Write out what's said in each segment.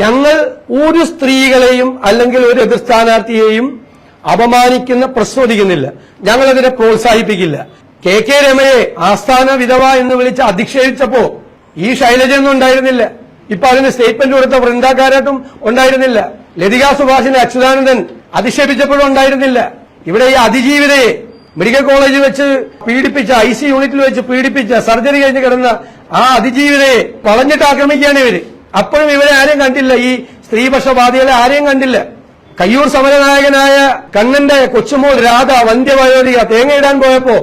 ഞങ്ങൾ ഒരു സ്ത്രീകളെയും അല്ലെങ്കിൽ ഒരു എതിർ സ്ഥാനാർത്ഥിയെയും അപമാനിക്കുന്ന പ്രസ്തുതിക്കുന്നില്ല. ഞങ്ങളതിനെ പ്രോത്സാഹിപ്പിക്കില്ല. കെ രമയെ ആസ്ഥാന വിധവ എന്ന് വിളിച്ച് അധിക്ഷേപിച്ചപ്പോ ഈ ശൈലജയൊന്നും ഉണ്ടായിരുന്നില്ല. ഇപ്പൊ അതിന് സ്റ്റേറ്റ്മെന്റ് കൊടുത്ത വൃന്ദാകാരാട്ടും ഉണ്ടായിരുന്നില്ല. ലതികാ സുഭാഷിനെ അച്യുതാനന്ദൻ അധിക്ഷേപിച്ചപ്പോഴും ഉണ്ടായിരുന്നില്ല. ഇവിടെ ഈ അതിജീവിതയെ മെഡിക്കൽ കോളേജിൽ വെച്ച് പീഡിപ്പിച്ച, IC യൂണിറ്റിൽ വെച്ച് പീഡിപ്പിച്ച, സർജറി കഴിഞ്ഞ് കിടന്ന ആ അതിജീവിതയെ വളഞ്ഞിട്ട് ആക്രമിക്കുകയാണ് ഇവര്. അപ്പോഴും ഇവരെ ആരെയും കണ്ടില്ല. ഈ സ്ത്രീപക്ഷവാദികളെ ആരെയും കണ്ടില്ല. കയ്യൂർ സമരനായകനായ കണ്ണന്റെ കൊച്ചുമോൾ രാധ വന്ധ്യവയോധിക തേങ്ങയിടാൻ പോയപ്പോ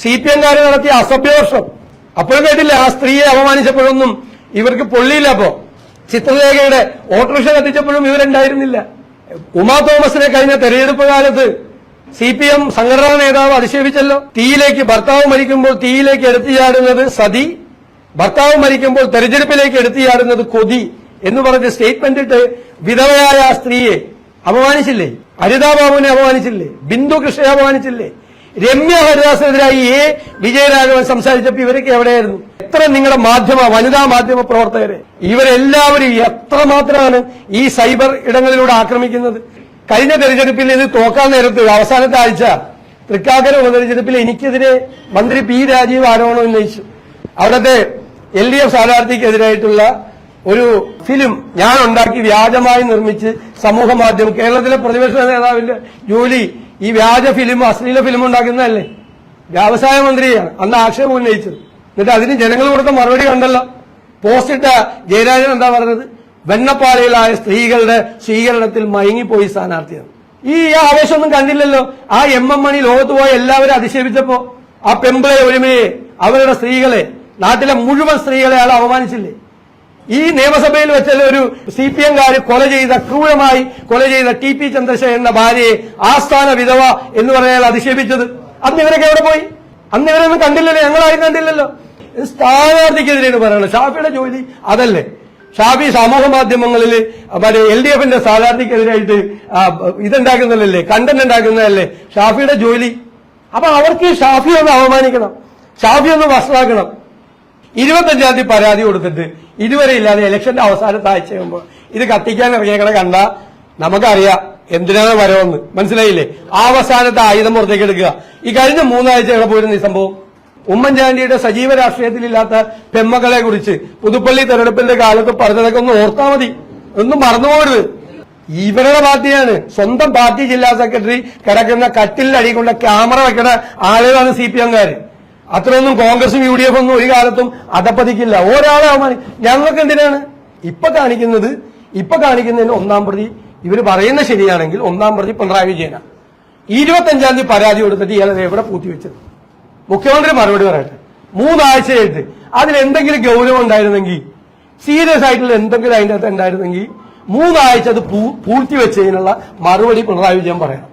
CPM-കാര് നടത്തിയ അസഭ്യവർഷം അപ്പോഴും കേട്ടില്ല. ആ സ്ത്രീയെ അപമാനിച്ചപ്പോഴൊന്നും ഇവർക്ക് പൊള്ളിയില്ല. അപ്പോ ചിത്രലേഖയുടെ ഓട്ടോറിക്ഷ കത്തിച്ചപ്പോഴും ഇവരുണ്ടായിരുന്നില്ല. ഉമാ തോമസിനെ കഴിഞ്ഞ തെരഞ്ഞെടുപ്പ് കാലത്ത് CPM സംഘടനാ നേതാവ് അധിക്ഷേപിച്ചല്ലോ. ഭർത്താവ് മരിക്കുമ്പോൾ തീയിലേക്ക് എടുത്തുചാടുന്നത് സതി, ഭർത്താവ് മരിക്കുമ്പോൾ തെരഞ്ഞെടുപ്പിലേക്ക് എടുത്തുചാടുന്നത് കൊതി എന്ന് പറഞ്ഞ് സ്റ്റേറ്റ്മെന്റ് ഇട്ട് വിധവയായ ആ സ്ത്രീയെ അപമാനിച്ചില്ലേ? ഹരിതാ ബാബുവിനെ അപമാനിച്ചില്ലേ? ബിന്ദു കൃഷ്ണയെ അപമാനിച്ചില്ലേ? രമ്യ ഹരിദാസിനെതിരായി വിജയരാഘവൻ സംസാരിച്ചപ്പോൾ ഇവരൊക്കെ എവിടെയായിരുന്നു? എത്ര നിങ്ങളുടെ വനിതാ മാധ്യമ പ്രവർത്തകരെ ഇവരെല്ലാവരും എത്രമാത്രമാണ് ഈ സൈബർ ഇടങ്ങളിലൂടെ ആക്രമിക്കുന്നത്. കഴിഞ്ഞ തെരഞ്ഞെടുപ്പിൽ ഇത് തോക്കാൻ നേരത്ത് അവസാനത്തെ ആഴ്ച തൃക്കാക്കര ഉപതെരഞ്ഞെടുപ്പിൽ എനിക്കെതിരെ മന്ത്രി P. രാജീവ് ആരോപണം ഉന്നയിച്ചു. അവിടുത്തെ LDF സ്ഥാനാർത്ഥിക്കെതിരായിട്ടുള്ള ഒരു ഫിലിം ഞാൻ ഉണ്ടാക്കി വ്യാജമായി നിർമ്മിച്ച് സമൂഹ മാധ്യമം, കേരളത്തിലെ പ്രതിപക്ഷ നേതാവിന്റെ ജോലി ഈ വ്യാജ ഫിലിം, അശ്ലീല ഫിലിം ഉണ്ടാക്കുന്നതല്ലേ? വ്യവസായ മന്ത്രിയാണ് അന്ന് ആക്ഷേപം ഉന്നയിച്ചത്. എന്നിട്ട് അതിന് ജനങ്ങൾ കൊടുത്ത മറുപടി കണ്ടല്ലോ. പോസ്റ്റിട്ട ജയരാജൻ എന്താ പറഞ്ഞത്? വെണ്ണപ്പാളികളായ സ്ത്രീകളുടെ സ്വീകരണത്തിൽ മയങ്ങിപ്പോയി സ്ഥാനാർത്ഥിയാണ്. ഈ ആവേശമൊന്നും കണ്ടില്ലല്ലോ. ആ MM മണി ലോകത്ത് പോയ എല്ലാവരും അധിക്ഷേപിച്ചപ്പോ ആ പെമ്പിളെ ഒരുമയെ, അവരുടെ സ്ത്രീകളെ, നാട്ടിലെ മുഴുവൻ സ്ത്രീകളെ അയാൾ അപമാനിച്ചില്ലേ? ഈ നിയമസഭയിൽ വെച്ചല്ലേ ഒരു CPM-കാര് ക്രൂരമായി കൊല ചെയ്ത TP ചന്ദ്രശേഖരന്റെ ഭാര്യയെ ആസ്ഥാന വിധവ എന്ന് പറഞ്ഞാൽ അധിക്ഷേപിച്ചത്? അന്ന് ഇവരൊക്കെ എവിടെ പോയി? അന്ന് ഇവരൊന്നും കണ്ടില്ലല്ലോ. ഞങ്ങളാരും കണ്ടില്ലല്ലോ. സ്ഥാനാർത്ഥിക്കെതിരെയാണ് പറയുന്നത്. ഷാഫിയുടെ ജോലി അതല്ലേ? ഷാഫി സമൂഹ മാധ്യമങ്ങളിൽ LDF-ന്റെ സ്ഥാനാർത്ഥിക്കെതിരായിട്ട് ഇതുണ്ടാക്കുന്നതല്ലേ, കണ്ടന്റ് ഉണ്ടാക്കുന്നതല്ലേ ഷാഫിയുടെ ജോലി. അപ്പൊ അവർക്ക് ഷാഫി ഒന്ന് അവമാനിക്കണം, ഷാഫി ഒന്ന് വഷളാക്കണം. 25-ാം തീയതി പരാതി കൊടുത്തിട്ട് ഇതുവരെ ഇല്ലാതെ ഇലക്ഷന്റെ അവസാനത്തെ ആഴ്ചയാകുമ്പോൾ ഇത് കത്തിക്കാൻ ഇറങ്ങിയേക്കണ കണ്ട നമുക്കറിയാം എന്തിനാണ് വരവെന്ന്. മനസ്സിലായില്ലേ? അവസാനത്തെ ആയുധം പുറത്തേക്ക് എടുക്കുക. ഈ കഴിഞ്ഞ 3 ആഴ്ച എവിടെ പോയിരുന്നു ഈ സംഭവം? ഉമ്മൻചാണ്ടിയുടെ സജീവ രാഷ്ട്രീയത്തിലില്ലാത്ത പെമ്മക്കളെ കുറിച്ച് പുതുപ്പള്ളി തെരഞ്ഞെടുപ്പിന്റെ കാലത്ത് പറഞ്ഞതൊക്കെ ഒന്ന് ഓർത്താൽ മതി. ഒന്നും മറന്നുപോകരുത്. ഇവരുടെ പാർട്ടിയാണ്. സ്വന്തം പാർട്ടി ജില്ലാ സെക്രട്ടറി കിടക്കുന്ന കട്ടിലിന്റെ അടി കൊണ്ട് ക്യാമറ വെക്കുന്ന ആളുകളാണ് CPM-കാര്. അത്രയൊന്നും കോൺഗ്രസും UDF ഒന്നും ഒരു കാലത്തും അതപ്പതിക്കില്ല. ഒരാളെ ഞങ്ങൾക്ക് എന്തിനാണ് ഇപ്പൊ കാണിക്കുന്നതിന് 1-ാം പ്രതി ഇവര് പറയുന്ന ശരിയാണെങ്കിൽ 1-ാം പ്രതി പിണറായി വിജയനാണ്. 25-ാം തീയതി പരാതി കൊടുത്തിട്ട് ഇയാളെ എവിടെ പൂത്തിവെച്ചത്? മുഖ്യമന്ത്രി മറുപടി പറയട്ടെ. 3 ആഴ്ചയായിട്ട് അതിലെന്തെങ്കിലും ഗൗരവം ഉണ്ടായിരുന്നെങ്കിൽ, സീരിയസ് ആയിട്ടുള്ള എന്തെങ്കിലും അതിന്റെ അകത്ത് ഉണ്ടായിരുന്നെങ്കിൽ 3 ആഴ്ച അത് പൂഴ്ത്തിവെച്ചതിനുള്ള മറുപടി പിണറായി വിജയൻ പറയണം.